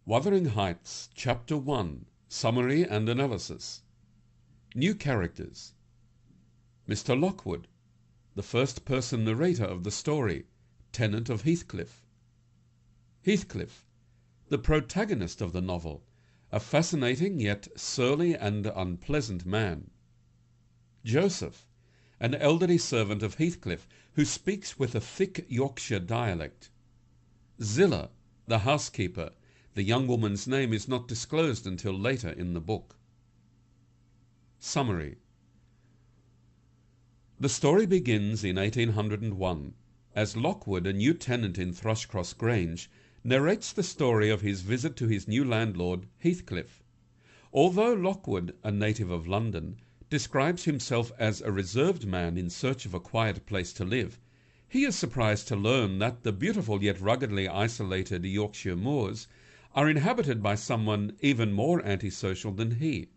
Wuthering Heights, Chapter 1, Summary and Analysis. New characters. Mr. Lockwood, the first-person narrator of the story, tenant of Heathcliff. Heathcliff, the protagonist of the novel, a fascinating yet surly and unpleasant man. Joseph, an elderly servant of Heathcliff who speaks with a thick Yorkshire dialect. Zillah, the housekeeper. The young woman's name is not disclosed until later in the book. Summary. The story begins in 1801, as Lockwood, a new tenant in Thrushcross Grange, narrates the story of his visit to his new landlord, Heathcliff. Although Lockwood, a native of London, describes himself as a reserved man in search of a quiet place to live, he is surprised to learn that the beautiful yet ruggedly isolated Yorkshire moors are inhabited by someone even more antisocial than he.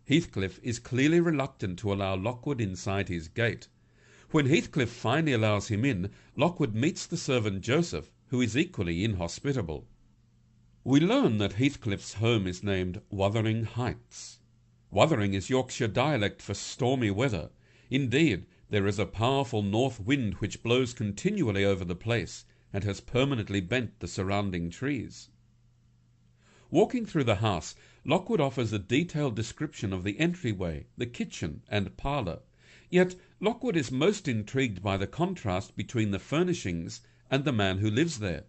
Heathcliff is clearly reluctant to allow Lockwood inside his gate. When Heathcliff finally allows him in, Lockwood meets the servant Joseph, who is equally inhospitable. We learn that Heathcliff's home is named Wuthering Heights. Wuthering is Yorkshire dialect for stormy weather. Indeed, there is a powerful north wind which blows continually over the place and has permanently bent the surrounding trees. Walking through the house, Lockwood offers a detailed description of the entryway, the kitchen, and parlour. Yet Lockwood is most intrigued by the contrast between the furnishings and the man who lives there.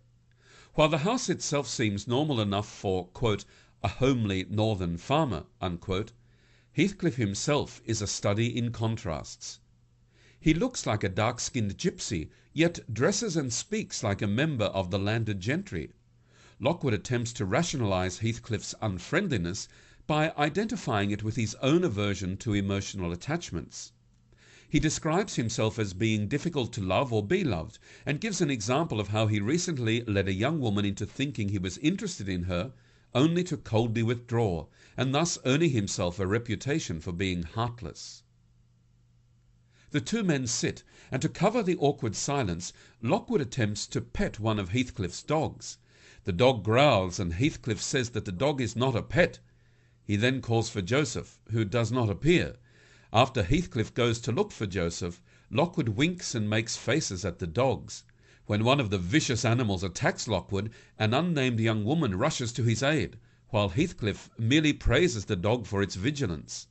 While the house itself seems normal enough for, quote, a homely northern farmer, unquote, Heathcliff himself is a study in contrasts. He looks like a dark-skinned gypsy, yet dresses and speaks like a member of the landed gentry. Lockwood attempts to rationalize Heathcliff's unfriendliness by identifying it with his own aversion to emotional attachments. He describes himself as being difficult to love or be loved, and gives an example of how he recently led a young woman into thinking he was interested in her, only to coldly withdraw, and thus earning himself a reputation for being heartless. The two men sit, and to cover the awkward silence, Lockwood attempts to pet one of Heathcliff's dogs. The dog growls, and Heathcliff says that the dog is not a pet. He then calls for Joseph, who does not appear. After Heathcliff goes to look for Joseph, Lockwood winks and makes faces at the dogs. When one of the vicious animals attacks Lockwood, an unnamed young woman rushes to his aid, while Heathcliff merely praises the dog for its vigilance.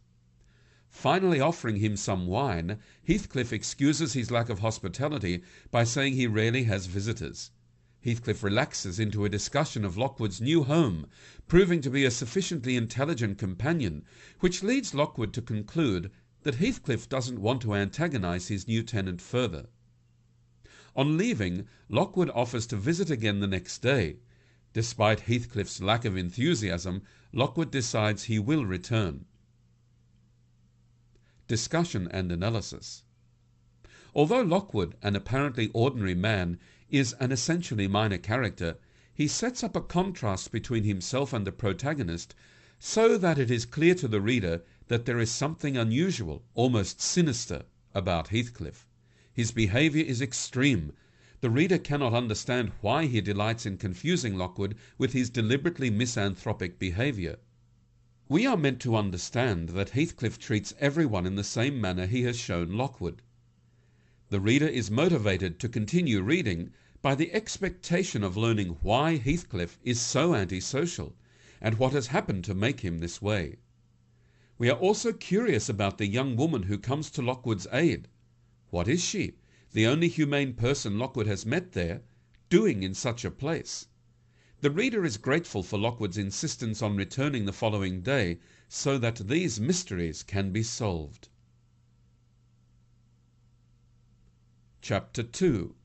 Finally offering him some wine, Heathcliff excuses his lack of hospitality by saying he rarely has visitors. Heathcliff relaxes into a discussion of Lockwood's new home, proving to be a sufficiently intelligent companion, which leads Lockwood to conclude that Heathcliff doesn't want to antagonize his new tenant further. On leaving, Lockwood offers to visit again the next day. Despite Heathcliff's lack of enthusiasm, Lockwood decides he will return. Discussion and analysis. Although Lockwood, an apparently ordinary man, is an essentially minor character, he sets up a contrast between himself and the protagonist so that it is clear to the reader that there is something unusual, almost sinister, about Heathcliff. His behaviour is extreme. The reader cannot understand why he delights in confusing Lockwood with his deliberately misanthropic behaviour. We are meant to understand that Heathcliff treats everyone in the same manner he has shown Lockwood. The reader is motivated to continue reading by the expectation of learning why Heathcliff is so antisocial and what has happened to make him this way. We are also curious about the young woman who comes to Lockwood's aid. What is she, the only humane person Lockwood has met there, doing in such a place? The reader is grateful for Lockwood's insistence on returning the following day so that these mysteries can be solved. Chapter 2.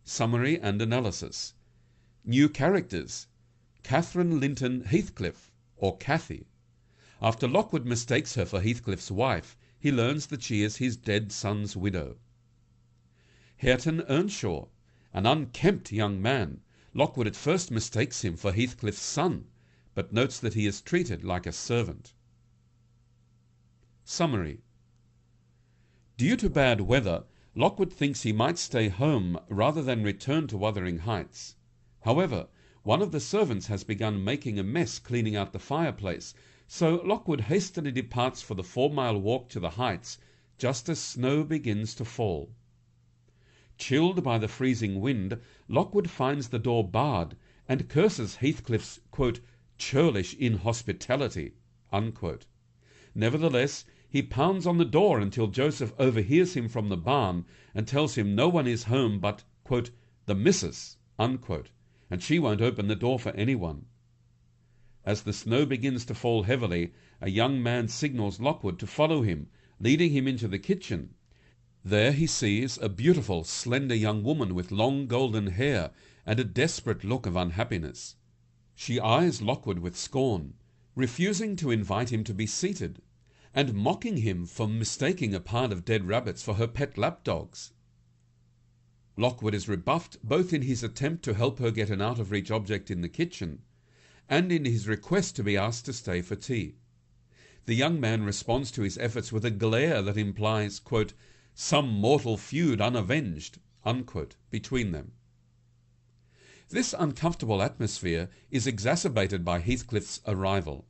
Summary and Analysis. New characters. Catherine Linton Heathcliff, or Cathy. After Lockwood mistakes her for Heathcliff's wife, he learns that she is his dead son's widow. Hareton Earnshaw, an unkempt young man. Lockwood at first mistakes him for Heathcliff's son, but notes that he is treated like a servant. Summary. Due to bad weather, Lockwood thinks he might stay home rather than return to Wuthering Heights. However, One of the servants has begun making a mess cleaning out the fireplace, so Lockwood hastily departs for the 4-mile walk to the Heights, just as snow begins to fall. Chilled by the freezing wind, Lockwood finds the door barred and curses Heathcliff's, quote, churlish inhospitality, unquote. Nevertheless, he pounds on the door until Joseph overhears him from the barn and tells him no one is home but, quote, the missus, unquote, and she won't open the door for anyone. As the snow begins to fall heavily, a young man signals Lockwood to follow him, leading him into the kitchen. There he sees a beautiful, slender young woman with long golden hair and a desperate look of unhappiness. She eyes Lockwood with scorn, refusing to invite him to be seated, and mocking him for mistaking a pile of dead rabbits for her pet lapdogs. Lockwood is rebuffed both in his attempt to help her get an out-of-reach object in the kitchen and in his request to be asked to stay for tea. The young man responds to his efforts with a glare that implies, quote, some mortal feud unavenged, unquote, between them. This uncomfortable atmosphere is exacerbated by Heathcliff's arrival.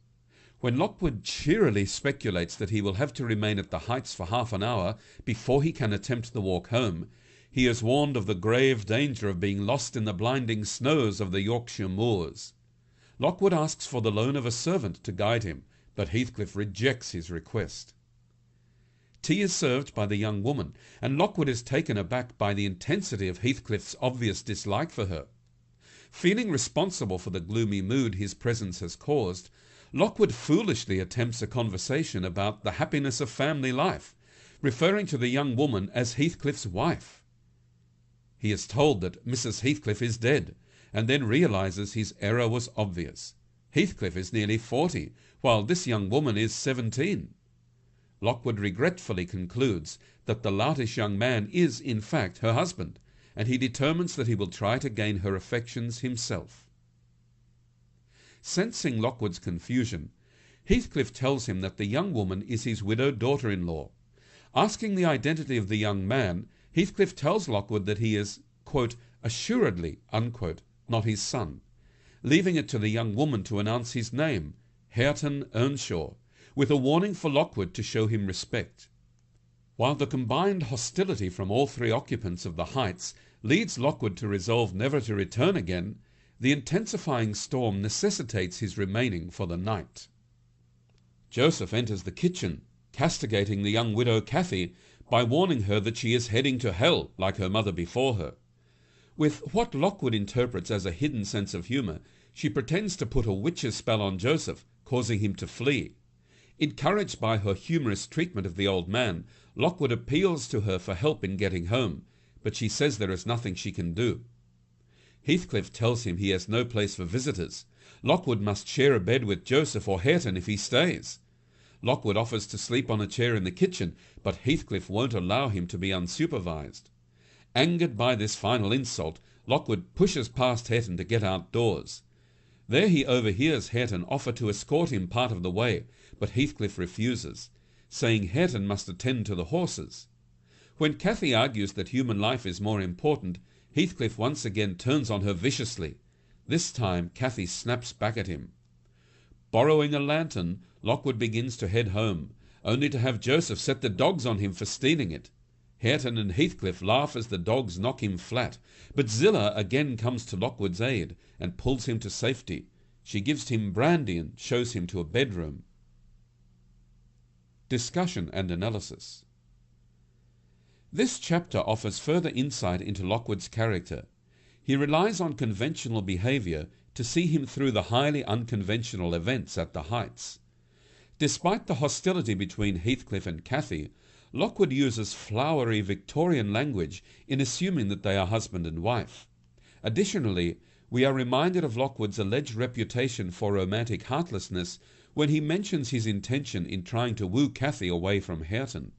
When Lockwood cheerily speculates that he will have to remain at the Heights for half an hour before he can attempt the walk home, he is warned of the grave danger of being lost in the blinding snows of the Yorkshire moors. Lockwood asks for the loan of a servant to guide him, but Heathcliff rejects his request. Tea is served by the young woman, and Lockwood is taken aback by the intensity of Heathcliff's obvious dislike for her. Feeling responsible for the gloomy mood his presence has caused, Lockwood foolishly attempts a conversation about the happiness of family life, referring to the young woman as Heathcliff's wife. He is told that Mrs. Heathcliff is dead, and then realizes his error was obvious. Heathcliff is nearly 40, while this young woman is 17. Lockwood regretfully concludes that the loutish young man is, in fact, her husband, and he determines that he will try to gain her affections himself. Sensing Lockwood's confusion, Heathcliff tells him that the young woman is his widowed daughter-in-law. Asking the identity of the young man, Heathcliff tells Lockwood that he is, quote, assuredly, unquote, not his son, leaving it to the young woman to announce his name, Hareton Earnshaw, with a warning for Lockwood to show him respect. While the combined hostility from all three occupants of the Heights leads Lockwood to resolve never to return again, the intensifying storm necessitates his remaining for the night. Joseph enters the kitchen, castigating the young widow Cathy by warning her that she is heading to hell like her mother before her. With what Lockwood interprets as a hidden sense of humour, she pretends to put a witch's spell on Joseph, causing him to flee. Encouraged by her humorous treatment of the old man, Lockwood appeals to her for help in getting home, but she says there is nothing she can do. Heathcliff tells him he has no place for visitors. Lockwood must share a bed with Joseph or Hareton if he stays. Lockwood offers to sleep on a chair in the kitchen, but Heathcliff won't allow him to be unsupervised. Angered by this final insult, Lockwood pushes past Hareton to get outdoors. There he overhears Hareton offer to escort him part of the way, but Heathcliff refuses, saying Hareton must attend to the horses. When Cathy argues that human life is more important, Heathcliff once again turns on her viciously. This time Cathy snaps back at him. Borrowing a lantern, Lockwood begins to head home, only to have Joseph set the dogs on him for stealing it. Hareton and Heathcliff laugh as the dogs knock him flat, but Zillah again comes to Lockwood's aid and pulls him to safety. She gives him brandy and shows him to a bedroom. Discussion and analysis. This chapter offers further insight into Lockwood's character. He relies on conventional behaviour to see him through the highly unconventional events at the Heights. Despite the hostility between Heathcliff and Cathy, Lockwood uses flowery Victorian language in assuming that they are husband and wife. Additionally, we are reminded of Lockwood's alleged reputation for romantic heartlessness when he mentions his intention in trying to woo Cathy away from Hareton.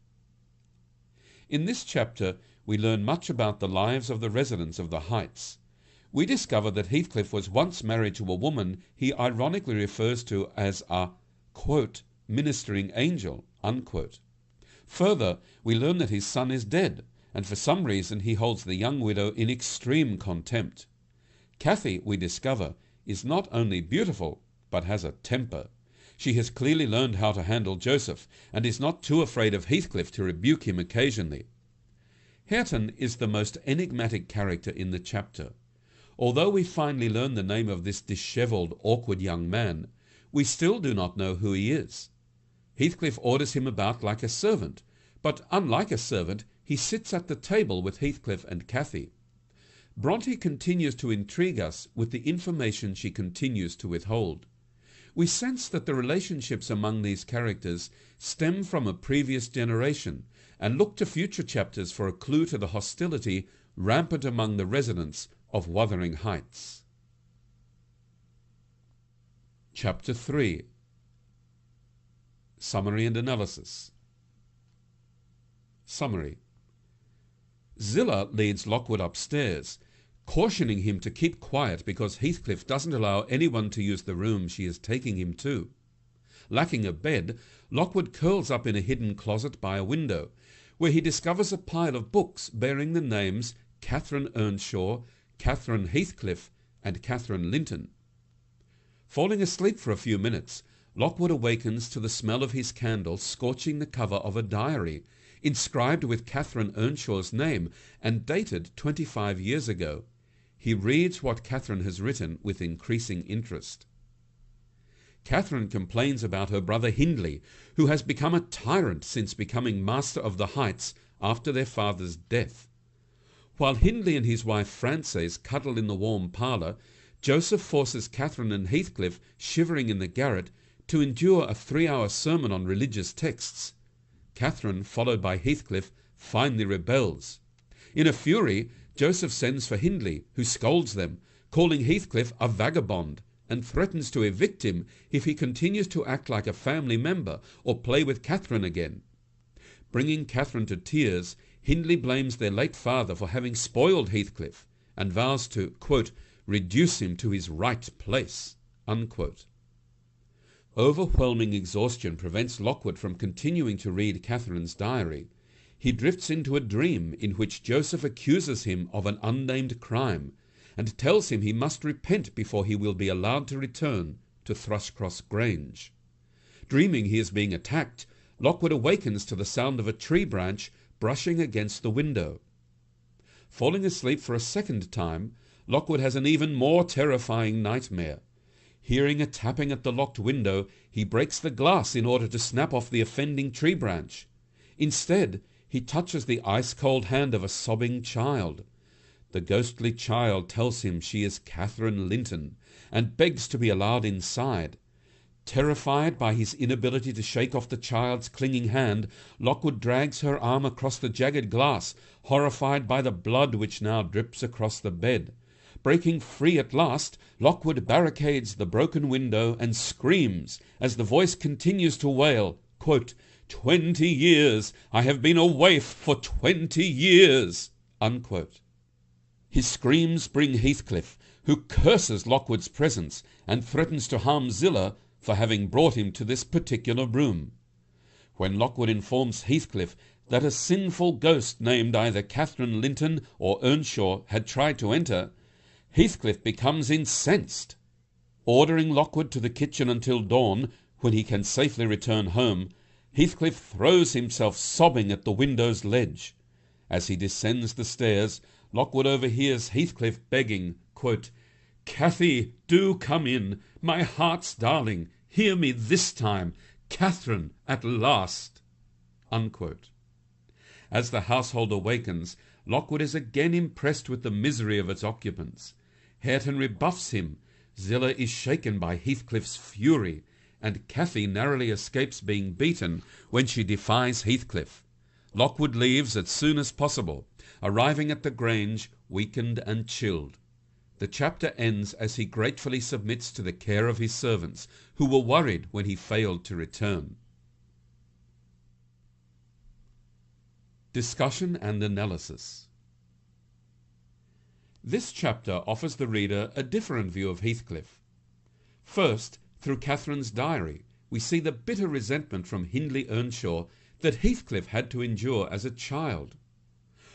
In this chapter, we learn much about the lives of the residents of the Heights. We discover that Heathcliff was once married to a woman he ironically refers to as a, quote, ministering angel, unquote. Further, we learn that his son is dead, and for some reason he holds the young widow in extreme contempt. Cathy, we discover, is not only beautiful, but has a temper. She has clearly learned how to handle Joseph, and is not too afraid of Heathcliff to rebuke him occasionally. Hareton is the most enigmatic character in the chapter. Although we finally learn the name of this dishevelled, awkward young man, we still do not know who he is. Heathcliff orders him about like a servant, but unlike a servant, he sits at the table with Heathcliff and Cathy. Brontë continues to intrigue us with the information she continues to withhold. We sense that the relationships among these characters stem from a previous generation, and look to future chapters for a clue to the hostility rampant among the residents of Wuthering Heights. Chapter 3. Summary and Analysis. Summary. Zillah leads Lockwood upstairs, cautioning him to keep quiet because Heathcliff doesn't allow anyone to use the room she is taking him to. Lacking a bed, Lockwood curls up in a hidden closet by a window, where he discovers a pile of books bearing the names Catherine Earnshaw, Catherine Heathcliff, and Catherine Linton. Falling asleep for a few minutes, Lockwood awakens to the smell of his candle scorching the cover of a diary, inscribed with Catherine Earnshaw's name and dated 25 years ago. He reads what Catherine has written with increasing interest. Catherine complains about her brother Hindley, who has become a tyrant since becoming master of the Heights after their father's death. While Hindley and his wife Frances cuddle in the warm parlour, Joseph forces Catherine and Heathcliff, shivering in the garret, to endure a 3-hour sermon on religious texts. Catherine, followed by Heathcliff, finally rebels. In a fury, Joseph sends for Hindley, who scolds them, calling Heathcliff a vagabond, and threatens to evict him if he continues to act like a family member or play with Catherine again. Bringing Catherine to tears, Hindley blames their late father for having spoiled Heathcliff and vows to, quote, reduce him to his right place, unquote. Overwhelming exhaustion prevents Lockwood from continuing to read Catherine's diary. He drifts into a dream in which Joseph accuses him of an unnamed crime and tells him he must repent before he will be allowed to return to Thrushcross Grange. Dreaming he is being attacked, Lockwood awakens to the sound of a tree branch brushing against the window. Falling asleep for a second time, Lockwood has an even more terrifying nightmare. Hearing a tapping at the locked window, he breaks the glass in order to snap off the offending tree branch. Instead, he touches the ice-cold hand of a sobbing child. The ghostly child tells him she is Catherine Linton, and begs to be allowed inside. Terrified by his inability to shake off the child's clinging hand, Lockwood drags her arm across the jagged glass, horrified by the blood which now drips across the bed. Breaking free at last, Lockwood barricades the broken window and screams as the voice continues to wail, quote, 20 years! I have been a waif for 20 years! Unquote. His screams bring Heathcliff, who curses Lockwood's presence and threatens to harm Zillah for having brought him to this particular room. When Lockwood informs Heathcliff that a sinful ghost named either Catherine Linton or Earnshaw had tried to enter, Heathcliff becomes incensed. Ordering Lockwood to the kitchen until dawn, when he can safely return home, Heathcliff throws himself sobbing at the window's ledge. As he descends the stairs, Lockwood overhears Heathcliff begging, quote, Cathy, do come in, my heart's darling, hear me this time, Catherine at last, unquote. As the household awakens, Lockwood is again impressed with the misery of its occupants. Hareton rebuffs him, Zillah is shaken by Heathcliff's fury, and Cathy narrowly escapes being beaten when she defies Heathcliff. Lockwood leaves as soon as possible, arriving at the Grange weakened and chilled. The chapter ends as he gratefully submits to the care of his servants, who were worried when he failed to return. Discussion and analysis. This chapter offers the reader a different view of Heathcliff. First, through Catherine's diary, we see the bitter resentment from Hindley Earnshaw that Heathcliff had to endure as a child.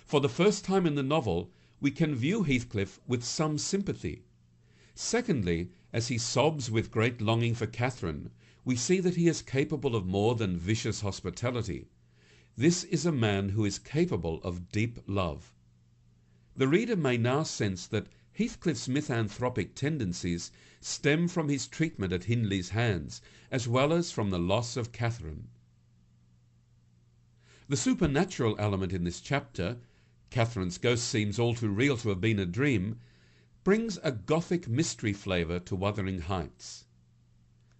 For the first time in the novel, we can view Heathcliff with some sympathy. Secondly, As he sobs with great longing for Catherine, we see that he is capable of more than vicious hospitality. This is a man who is capable of deep love. The reader may now sense that Heathcliff's misanthropic tendencies stem from his treatment at Hindley's hands, as well as from the loss of Catherine. The supernatural element in this chapter, Catherine's ghost seems all too real to have been a dream, brings a Gothic mystery flavour to Wuthering Heights.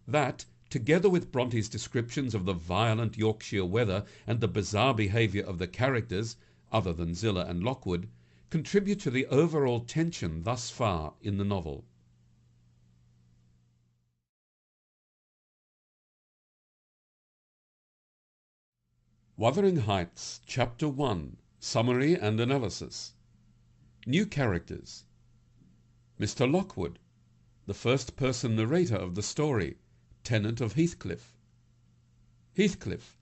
That, together with Bronte's descriptions of the violent Yorkshire weather and the bizarre behaviour of the characters, other than Zillah and Lockwood, contribute to the overall tension thus far in the novel. Wuthering Heights, Chapter 1, Summary and Analysis. New characters. Mr. Lockwood, the first-person narrator of the story, tenant of Heathcliff. Heathcliff,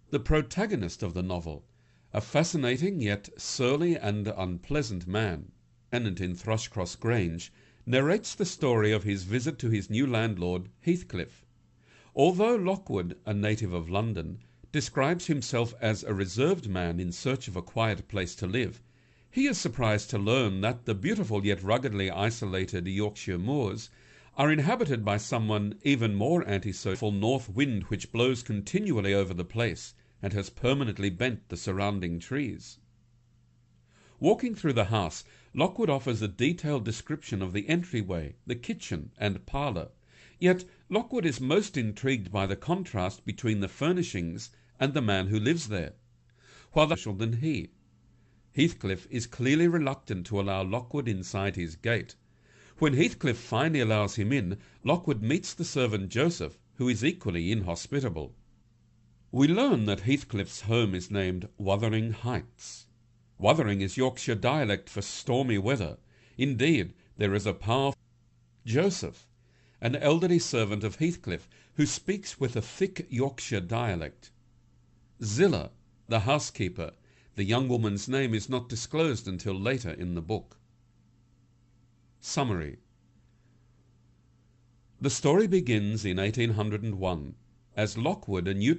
the protagonist of the novel, a fascinating yet surly and unpleasant man, tenant in Thrushcross Grange, narrates the story of his visit to his new landlord, Heathcliff. Although Lockwood, a native of London, describes himself as a reserved man in search of a quiet place to live, he is surprised to learn that the beautiful yet ruggedly isolated Yorkshire moors are inhabited by someone even more antisocial, north wind which blows continually over the place and has permanently bent the surrounding trees. Walking through the house, Lockwood offers a detailed description of the entryway, the kitchen, and parlour. Yet Lockwood is most intrigued by the contrast between the furnishings and the man who lives there, while they're than he. Heathcliff is clearly reluctant to allow Lockwood inside his gate. When Heathcliff finally allows him in, Lockwood meets the servant Joseph, who is equally inhospitable. We learn that Heathcliff's home is named Wuthering Heights. Wuthering is Yorkshire dialect for stormy weather. Indeed, there is a powerful Joseph, an elderly servant of Heathcliff, who speaks with a thick Yorkshire dialect. Zillah, the housekeeper, the young woman's name is not disclosed until later in the book. Summary. The story begins in 1801, as Lockwood, a new